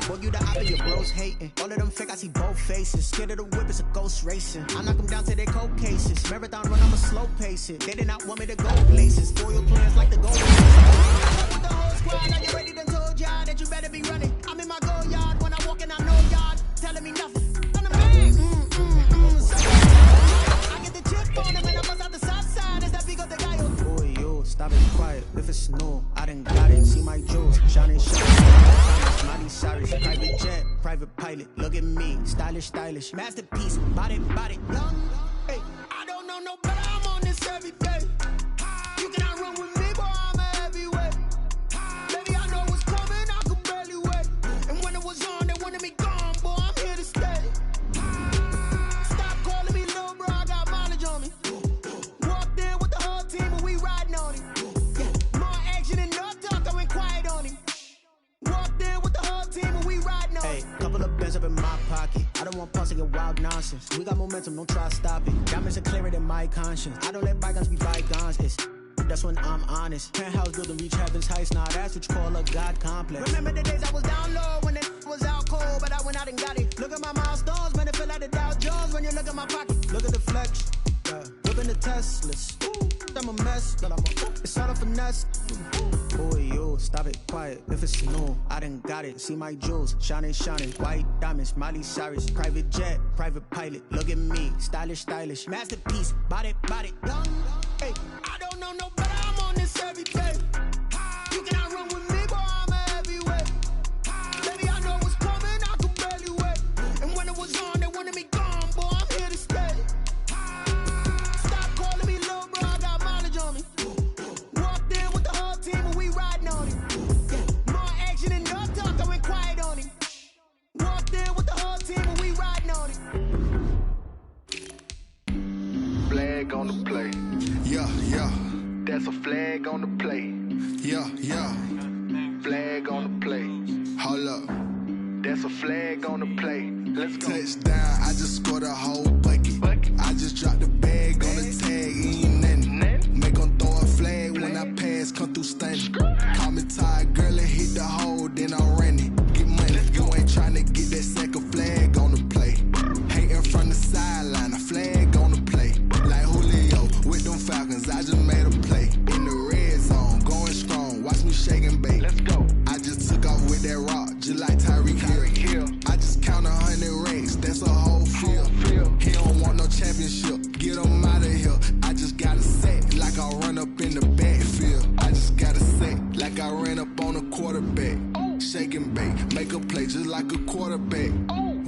Boy, you the eye of your bros hating. All of them fake, I see both faces. Scared of the whip, it's a ghost racing. I knock them down to their cold cases. Marathon run, I'ma slow pace it. They did not want me to go places. Foil plans like the gold. With the whole squad, now you ready? Done told y'all that you better be running. I'm in my go yard. When I walk in, I know y'all telling me nothing. I'm the man. I get the chip on him and I bust out the south side. Is that big of the guy? Boy, yo, stop it quiet. If it's snow, I done got it. See my jewels, shining, shining. Miley Cyrus, private jet, private pilot. Look at me, stylish, stylish. Masterpiece, body, body, young. Hey, I don't know no better, I'm on this every day. You cannot run with me, boy, I'm a heavyweight. Baby, I know what's coming, I could barely wait. And when it was on, they wanted me gone, boy, I'm here to stay. Stop calling me little bro, I got mileage on me. Walked in with the whole team and we riding on him. Yeah, more action and no talk, I went quiet on him. Walked in with the whole team and we riding on him. hey, couple of bands up in my pocket. I don't want pause to get wild nonsense. We got momentum, don't try to stop it. Diamonds are clearer than my conscience. I don't let bygones be bygones. That's when I'm honest. Penthouse building, reach heaven's heights. Nah, that's what you call a God complex. Remember the days I was down low when it was out cold, but I went out and got it. Look at my milestones, man, it feel like the Dow Jones when you look at my pocket. Look at the flex, whipping the Teslas. I'm a mess, but it's all a finesse. Boy, yo, stop it, quiet. If it's snow, I done got it. See my jewels, shining, shining. White diamonds, Miley Cyrus. Private jet, private pilot. Look at me, stylish, stylish. Masterpiece, body, body, young. Hey, I don't know no better, I'm on this every day. You cannot run with me, boy, I'm a heavyweight. Baby, I know what's coming, I could barely wait. And when it was on, they wanted me gone, boy, I'm here to stay. Stop calling me little bro, I got mileage on me. Walked in with the whole team and we riding on him. Yeah, more action and no talk, I went quiet on him. Walked in with the whole team and we riding on him. Flag on the play. Yeah, yeah. That's a flag on the play. Yeah, yeah. Flag on the play. Hold up. That's a flag on the play. Let's go. Touchdown, I just scored a whole bucket. I just dropped the bag on the tag, ain't nothing. Make 'em throw a flag when I pass, come through stunning. Call me tired, girl, and hit the hole, then I'm running. Get money, you ain't tryna get that second flag on the play. Hating from the sideline, a flag on the play.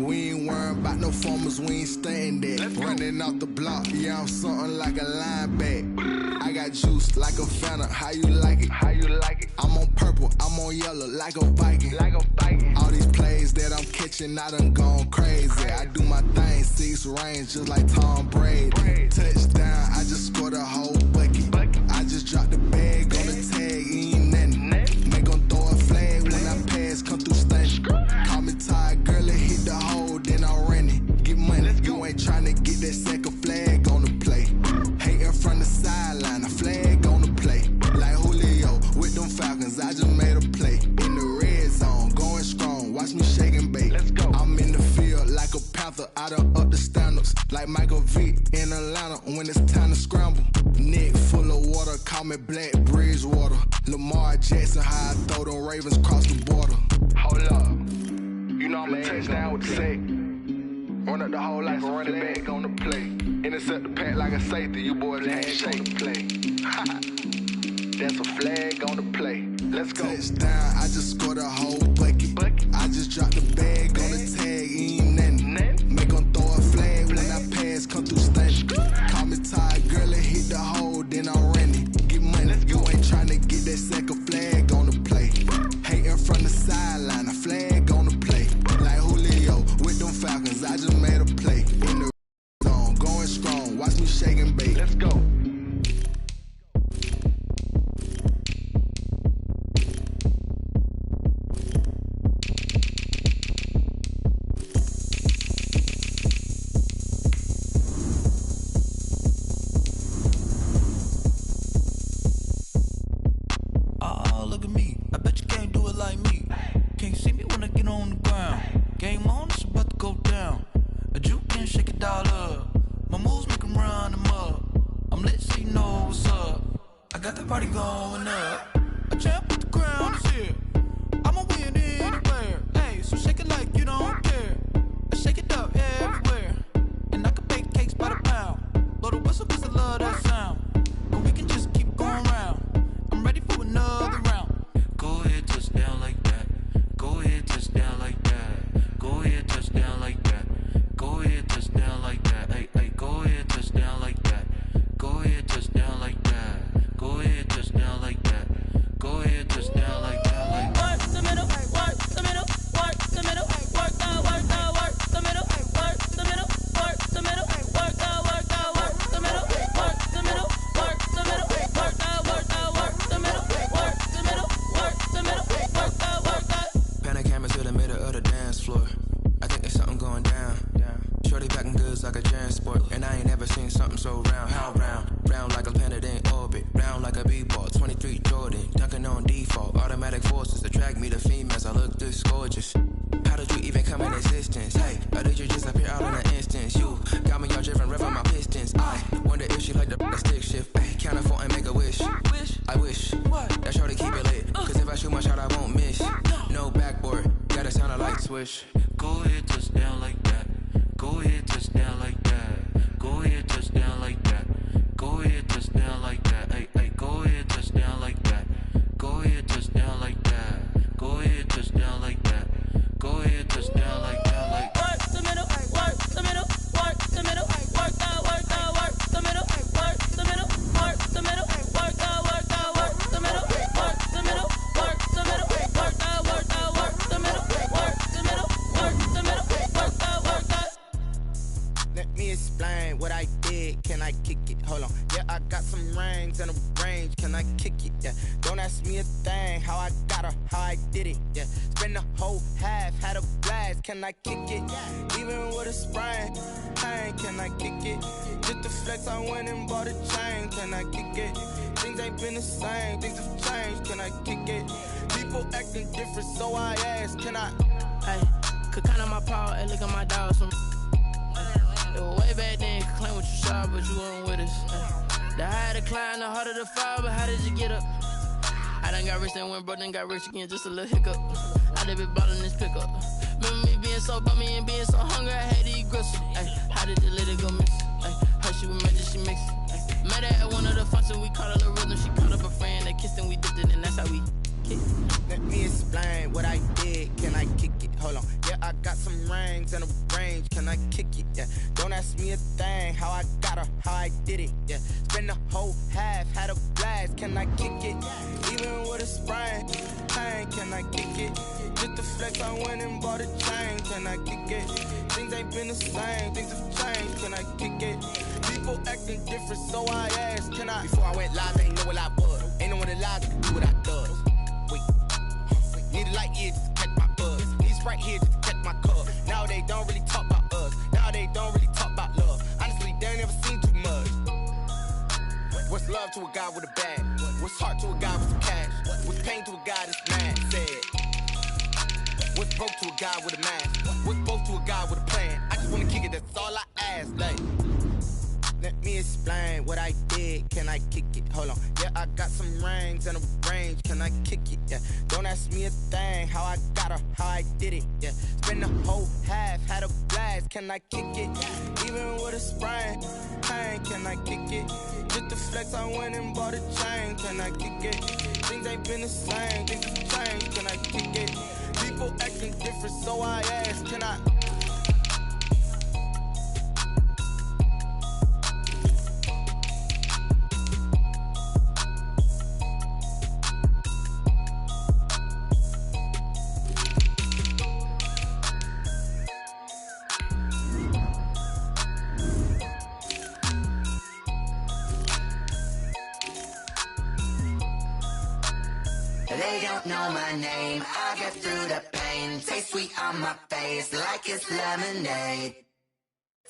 We ain't worrying about no formers, we ain't staying there. Running off the block, yeah, I'm something like a linebacker. I got juice like a Fanta, how you like it? How you like it? I'm on purple, I'm on yellow, like a Viking. Like a Viking. All these plays that I'm catching, I done gone crazy. I do my thing, 6 range, just like Tom Brady. Touchdown, I just scored a whole bucket. I just dropped the bag on the tag, ain't nothing. Make 'em throw a flag when I pass, come through stunning. Call me tired, girl, it hit the hole, then I run it. Get money, you ain't tryna get that second flag on the play. Hating from the sideline, a flag on the play. Like Julio with them Falcons, I just made a play. In the red zone, going strong, watch me shake and bake. Let's go. I'm in the field like a panther, I done up the standards. Like Michael Vick in Atlanta when it's time to scramble. Neck full of water, call me Black Bridgewater. Lamar Jackson, how I throw them Ravens cross the border. Hold up, you know I'm a touchdown with the sack. Run up the whole like a running back on the play. Intercept the pack like a safety, you boys can't shake the play. That's a flag on the play. Let's go. Touchdown, I just scored a whole bucket. I just dropped the bag on the tag, ain't nothing. Make 'em throw a flag when I pass, come through stunning. Call me tired, girl, it hit the hole, then I ran it. Get money, you ain't tryna get that second flag on the play. Hating from the sideline, a flag on the play. Like Julio with them Falcons, I just made a play. In the zone, going strong, watch me shake and bake. Let's go. Go ahead, touchdown like that. Go ahead, touchdown like that. Go ahead, touchdown like that. Go ahead, touchdown like that. Hey, hey, go ahead, touchdown like that. Go ahead, touchdown like that. Go ahead, touchdown like that. Go ahead, touchdown like that. Like work the middle, work the middle, work the middle, work the middle, work the middle, work the middle, work the middle, work the middle, work the middle, work the middle, work the middle, work the middle, work the middle, work the middle, work the. Let me explain what I did. Can I kick it? Hold on. Yeah, I got some rings and a range. Can I kick it? Yeah. Don't ask me a thing. How I got her, how I did it. Yeah. Spend the whole half, had a blast. Can I kick it? Even with a sprain. Hey, can I kick it? Just the flex, I went and bought a chain. Can I kick it? Things ain't been the same. Things have changed. Can I kick it? People acting different, so I ask. Can I? Hey, could count on my power and look at my dogs. It was way back then, you could claim what you saw, but you weren't with us. The higher the climb, the harder the fall, but how did you get up? I done got rich, then went broke, then got rich again, just a little hiccup. I done been ballin' this pickup. Remember me being so bummy and being so hungry, I had to eat gristle. Ay, how did the lady go miss? Ay, how she was magic, she mixed it. Met her at one of the functions, we caught her the rhythm. She called up a friend, they kissed and we dipped it, and that's how we kicked it. Let me explain what I did. Can I kick it? Hold on. Yeah, I got some rings rings and a range, can I kick it? Yeah. Don't ask me a thing, how I got her, how I did it. Yeah. Spend the whole half, had a blast, can I kick it? Even with a sprain, pain, can I kick it? Just the flex, I went and bought a chain, can I kick it? Things ain't been the same, things have changed, can I kick it? People acting different, so I asked, can I? Before I went live, they ain't know what I was. Ain't no one alive that can do what I does. Wait, need a light year just to catch my buzz. Need Sprite here just to catch my cup. Now they don't really talk about us. Now they don't really talk about love. Honestly, they ain't never seen too much. What's love to a guy with a bag? What's heart to a guy with some cash? What's pain to a guy that's mad? Said. What's broke to a guy with a mask? What's both to a guy with a plan? I just wanna kick it, that's all I ask. Like, let me explain what I did. Can I kick it? Hold on. Yeah, I got some rings and a range. Can I kick it? Yeah. Don't ask me a thing. How I got her, how I did it. Yeah. Spend the whole half, had a blast. Can I kick it? Even with a sprain, pain. Can I kick it? Just the flex, I went and bought a chain. Can I kick it? Things ain't been the same. Things have changed. Can I kick it? People acting different, so I ask. Can I? They don't know my name, I get through the pain. Taste sweet on my face like it's lemonade.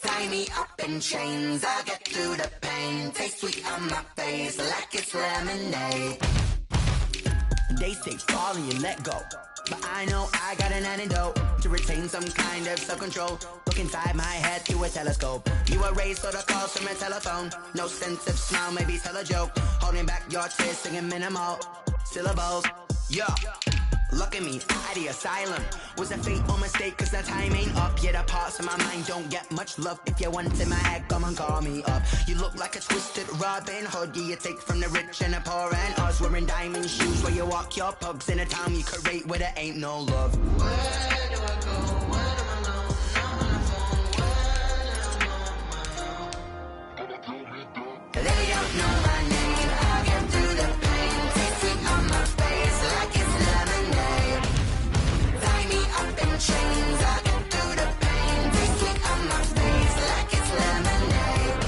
Tie me up in chains, I get through the pain. Taste sweet on my face like it's lemonade. They say fall and you let go, but I know I got an antidote to retain some kind of self-control. Look inside my head through a telescope. You were raised for the calls from a telephone. No sense of smile, maybe tell a joke. Holding back your tears, singing minimal syllables. Yeah, look at me, out the asylum. Was a fate or mistake, cause the time ain't up. Yet the parts of my mind don't get much love. If you want in my head, come and call me up. You look like a twisted Robin Hood. Yeah, you take from the rich and the poor and us. Wearing diamond shoes where you walk your pugs in a town you create where there ain't no love. Where do I go? Where am I known? They don't know my name, I get through the pain. Taste sweet on my face like it's lemonade. Tie me up in chains, I get through the pain. Taste sweet on my face like it's lemonade.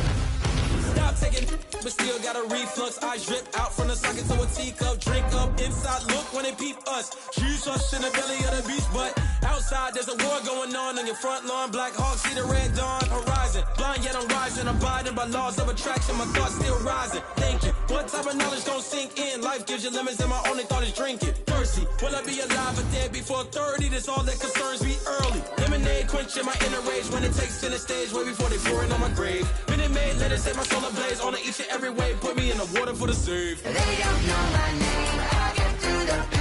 Stop taking, but still got a reflux. Eyes drip out from the socket to a teacup. Drink up inside, look when they peep us. Shoes us in the belly of the beast, but outside there's a war going on your front lawn. Black Hawk, see the red dawn horizon. Blind yet I'm rising, abiding by laws of attraction. My thoughts still rising, thinking, what type of knowledge gon' sink in? Life gives you limits and my only thought is drinking. Thirsty, will I be alive or dead before 30? That's all that concerns me early. Lemonade quenching my inner rage when it takes to the stage way before they pour it on my grave. Minute Maid, let it set my soul ablaze on each and every way. Put me in the water for the save. They don't know my name, I get through the